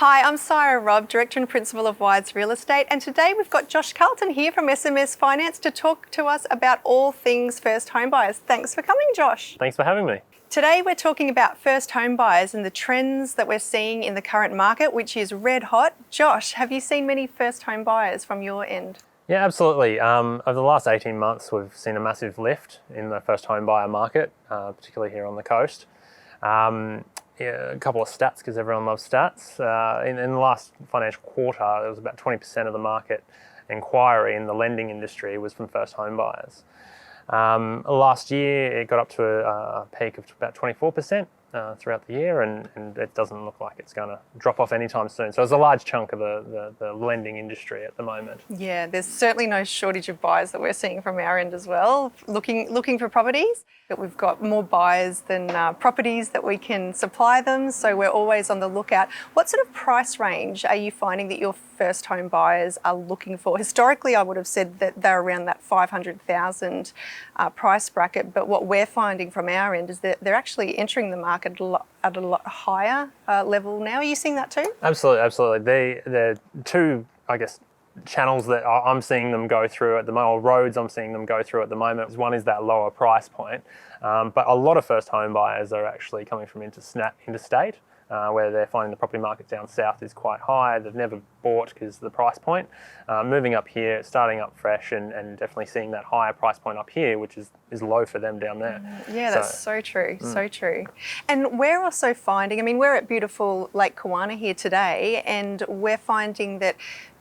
Hi, I'm Sirah Robb, Director and Principal of Wythes Real Estate, and today we've got Josh Carleton here from SMS Finance to talk to us about all things first home buyers. Thanks for coming, Josh. Thanks for having me. Today we're talking about first home buyers and the trends that we're seeing in the current market, which is red hot. Josh, have you seen many first home buyers from your end? Yeah, absolutely. Over the last 18 months, we've seen a massive lift in the first home buyer market, particularly here on the coast. A couple of stats, because everyone loves stats. In the last financial quarter, there was about 20% of the market inquiry in the lending industry was from first home buyers. Last year, it got up to a peak of about 24% throughout the year, and it doesn't look like it's going to drop off anytime soon. So it's a large chunk of the lending industry at the moment. Yeah, there's certainly no shortage of buyers that we're seeing from our end as well, looking for properties. But we've got more buyers than properties that we can supply them, so we're always on the lookout. What sort of price range are you finding that your first home buyers are looking for? Historically, I would have said that they're around that $500,000 price bracket, but what we're finding from our end is that they're actually entering the market at a lot higher level now. Are you seeing that too? Absolutely. The two, channels that I'm seeing them go through at the moment, or roads I'm seeing them go through at the moment. One is that lower price point, but a lot of first home buyers are actually coming from interstate, where they're finding the property market down south is quite high. They've never bought because of the price point. Moving up here, starting up fresh, and definitely seeing that higher price point up here, which is low for them down there. Yeah, that's so true, so true. And we're also finding, we're at beautiful Lake Kawana here today, and we're finding that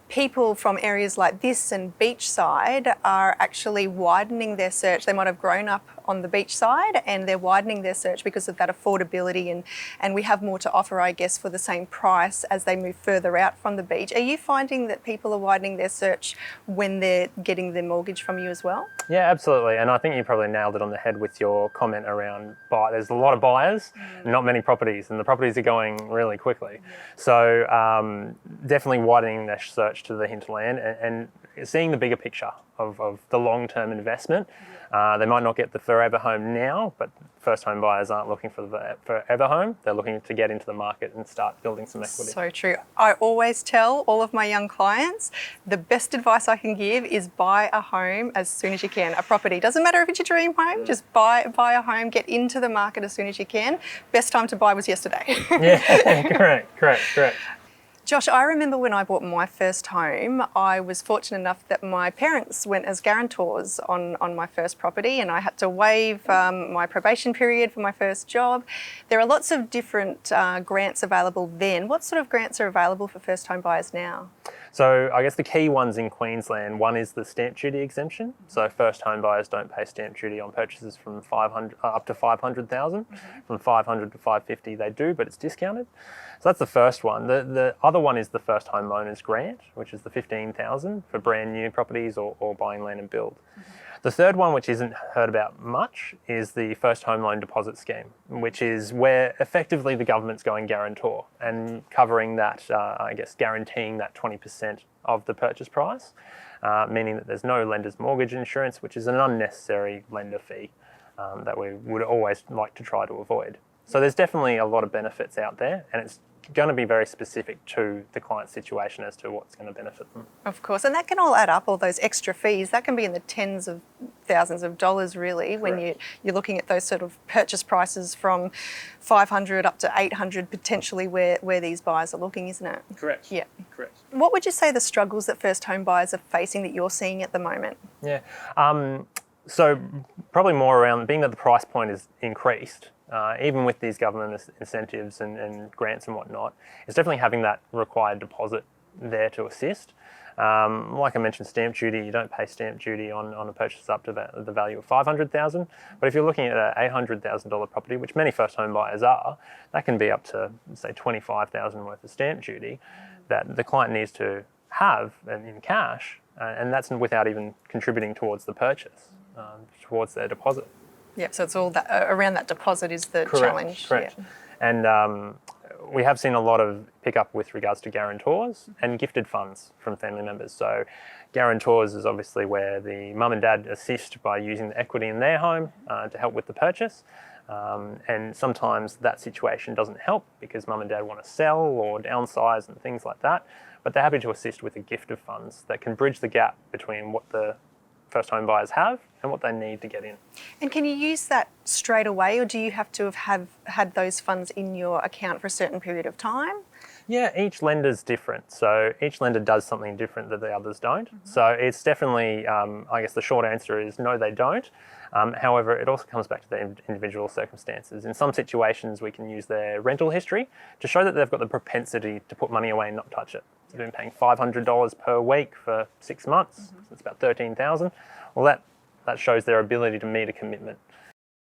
people from areas like this and beachside are actually widening their search. They might have grown up on the beachside and they're widening their search because of that affordability, and we have more to offer, I guess, for the same price as they move further out from the beach. Are you finding that people are widening their search when they're getting their mortgage from you as well? Yeah, absolutely. And I think you probably nailed it on the head with your comment around there's a lot of buyers, not many properties, and the properties are going really quickly. So definitely widening their search to the hinterland and seeing the bigger picture of the long-term investment. They might not get the forever home now, but first home buyers aren't looking for the forever home. They're looking to get into the market and start building some equity. So true. I always tell all of my young clients, the best advice I can give is buy a home as soon as you can. A property. Doesn't matter if it's your dream home, just buy a home, get into the market as soon as you can. Best time to buy was yesterday. Yeah, correct. Josh, I remember when I bought my first home, I was fortunate enough that my parents went as guarantors on my first property, and I had to waive my probation period for my first job. There are lots of different grants available then. What sort of grants are available for first home buyers now? So I guess the key ones in Queensland, one is the stamp duty exemption. So first home buyers don't pay stamp duty on purchases from 500 up to 500,000. From 500 to 550 they do, but it's discounted. So that's the first one. The other one is the first home owners grant, which is the 15,000 for brand new properties or buying land and build. The third one, which isn't heard about much, is the first home loan deposit scheme, which is where effectively the government's going guarantor and covering that, guaranteeing that 20% of the purchase price, meaning that there's no lender's mortgage insurance, which is an unnecessary lender fee that we would always like to try to avoid. So there's definitely a lot of benefits out there, and it's going to be very specific to the client's situation as to what's going to benefit them. Of course, and that can all add up, all those extra fees. That can be in the tens of thousands of dollars really. Correct. When you're looking at those sort of purchase prices from 500 up to 800 potentially where these buyers are looking, isn't it? Correct. Yeah. Correct. What would you say the struggles that first home buyers are facing that you're seeing at the moment? Yeah. So probably more around being that the price point is increased. Even with these government incentives and grants and whatnot, it's definitely having that required deposit there to assist. Like I mentioned, stamp duty, you don't pay stamp duty on a purchase up to the value of $500,000. But if you're looking at an $800,000 property, which many first home buyers are, that can be up to, say, $25,000 worth of stamp duty that the client needs to have in cash, and that's without even contributing towards the purchase, towards their deposit. Yeah, so it's all that around that deposit is the challenge. Correct. Yeah. And we have seen a lot of pickup with regards to guarantors and gifted funds from family members. So guarantors is obviously where the mum and dad assist by using the equity in their home to help with the purchase. And sometimes that situation doesn't help because mum and dad want to sell or downsize and things like that. But they're happy to assist with a gift of funds that can bridge the gap between what the first home buyers have and what they need to get in. And can you use that straight away, or do you have to have had those funds in your account for a certain period of time? Yeah, each lender's different. So each lender does something different that the others don't. So it's definitely, I guess the short answer is no, they don't. However, it also comes back to the individual circumstances. In some situations, we can use their rental history to show that they've got the propensity to put money away and not touch it. So they've been paying $500 per week for 6 months. So it's about $13,000. Well, that shows their ability to meet a commitment.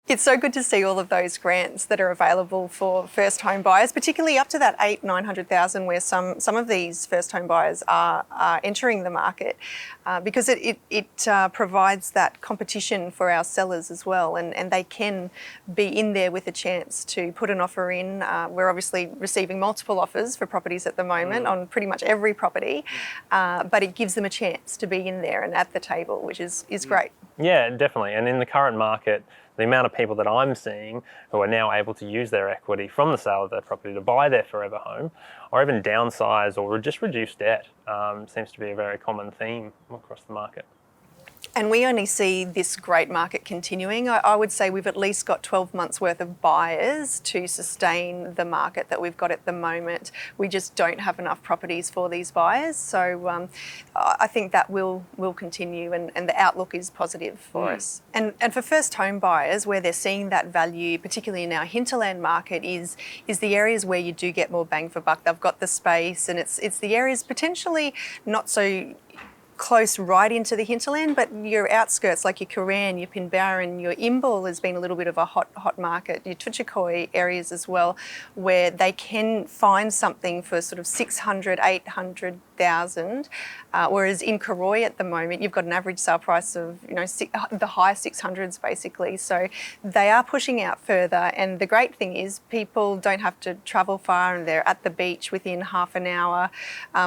It's so good to see all of those grants that are available for first home buyers, particularly up to that $800,000-900,000, where some of these first home buyers are entering the market, because it provides that competition for our sellers as well, and they can be in there with a chance to put an offer in. We're obviously receiving multiple offers for properties at the moment on pretty much every property, but it gives them a chance to be in there and at the table, which is great. Yeah, definitely. And in the current market, the amount of people that I'm seeing who are now able to use their equity from the sale of their property to buy their forever home, or even downsize or just reduce debt, seems to be a very common theme across the market. And we only see this great market continuing. I would say we've at least got 12 months worth of buyers to sustain the market that we've got at the moment. We just don't have enough properties for these buyers. So I think that will continue, and the outlook is positive for us. And for first home buyers, where they're seeing that value, particularly in our hinterland market, is the areas where you do get more bang for buck. They've got the space, and it's the areas potentially not so close right into the hinterland, but your outskirts like your Coran, your Pinbarren, your Imbil has been a little bit of a hot market, your Tutchakoi areas as well, where they can find something for sort of 600, 800,000, whereas in Karoi at the moment you've got an average sale price of the high 600s basically. So they are pushing out further, and the great thing is people don't have to travel far, and they're at the beach within half an hour.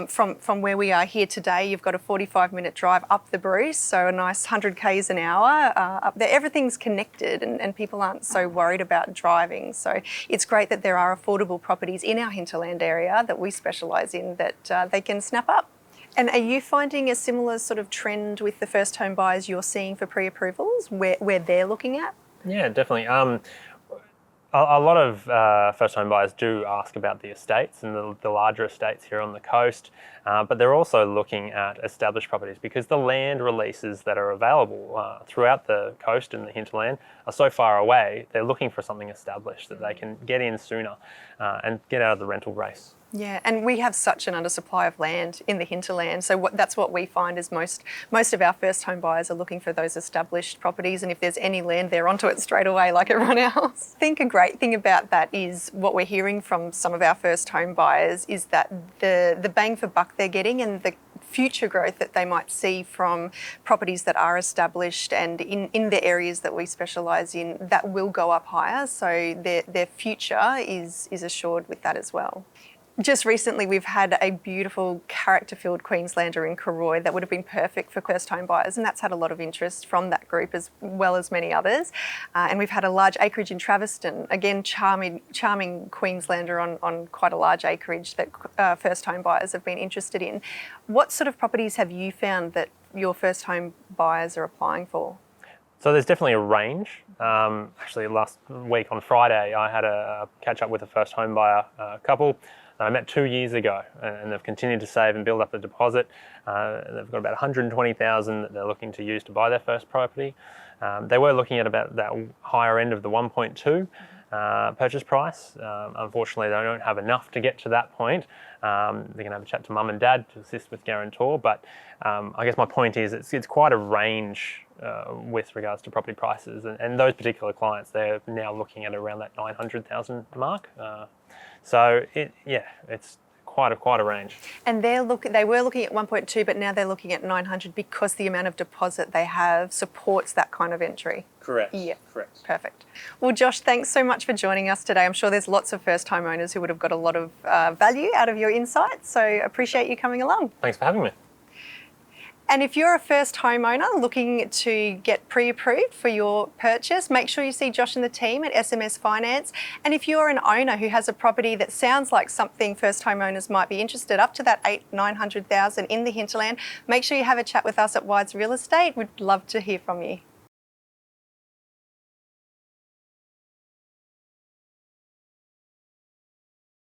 From where we are here today, you've got a 45-minute drive up the Bruce, so a nice 100 k's an hour up there. Everything's connected, and people aren't so worried about driving. So it's great that there are affordable properties in our hinterland area that we specialise in that they can snap up. And are you finding a similar sort of trend with the first home buyers you're seeing for pre-approvals, where they're looking at? Yeah, definitely. A lot of first home buyers do ask about the estates and the larger estates here on the coast, but they're also looking at established properties because the land releases that are available throughout the coast and the hinterland are so far away. They're looking for something established that they can get in sooner and get out of the rental race. Yeah, and we have such an undersupply of land in the hinterland. So that's what we find is most of our first home buyers are looking for those established properties, and if there's any land, they're onto it straight away like everyone else. I think a great thing about that is what we're hearing from some of our first home buyers is that the bang for buck they're getting and the future growth that they might see from properties that are established and in the areas that we specialise in, that will go up higher. So their future is assured with that as well. Just recently, we've had a beautiful character-filled Queenslander in Karoi that would have been perfect for first home buyers, and that's had a lot of interest from that group as well as many others. And we've had a large acreage in Traviston, again charming Queenslander on quite a large acreage that first home buyers have been interested in. What sort of properties have you found that your first home buyers are applying for? So there's definitely a range. Actually, last week on Friday, I had a catch up with a first home buyer couple that I met 2 years ago, and they've continued to save and build up the deposit. They've got about 120,000 that they're looking to use to buy their first property. They were looking at about that higher end of the 1.2 purchase price. Unfortunately, they don't have enough to get to that point. They can have a chat to mum and dad to assist with guarantor, but I guess my point is it's quite a range with regards to property prices, and those particular clients, they're now looking at around that 900,000 mark. So it's quite a range. And they were looking at 1.2, but now they're looking at 900 because the amount of deposit they have supports that kind of entry. Correct. Yeah. Correct. Perfect. Well, Josh, thanks so much for joining us today. I'm sure there's lots of first home owners who would have got a lot of value out of your insights. So appreciate you coming along. Thanks for having me. And if you're a first homeowner looking to get pre-approved for your purchase, make sure you see Josh and the team at SMS Finance. And if you're an owner who has a property that sounds like something first homeowners might be interested, up to that 900,000 in the hinterland, make sure you have a chat with us at Wythes Real Estate. We'd love to hear from you.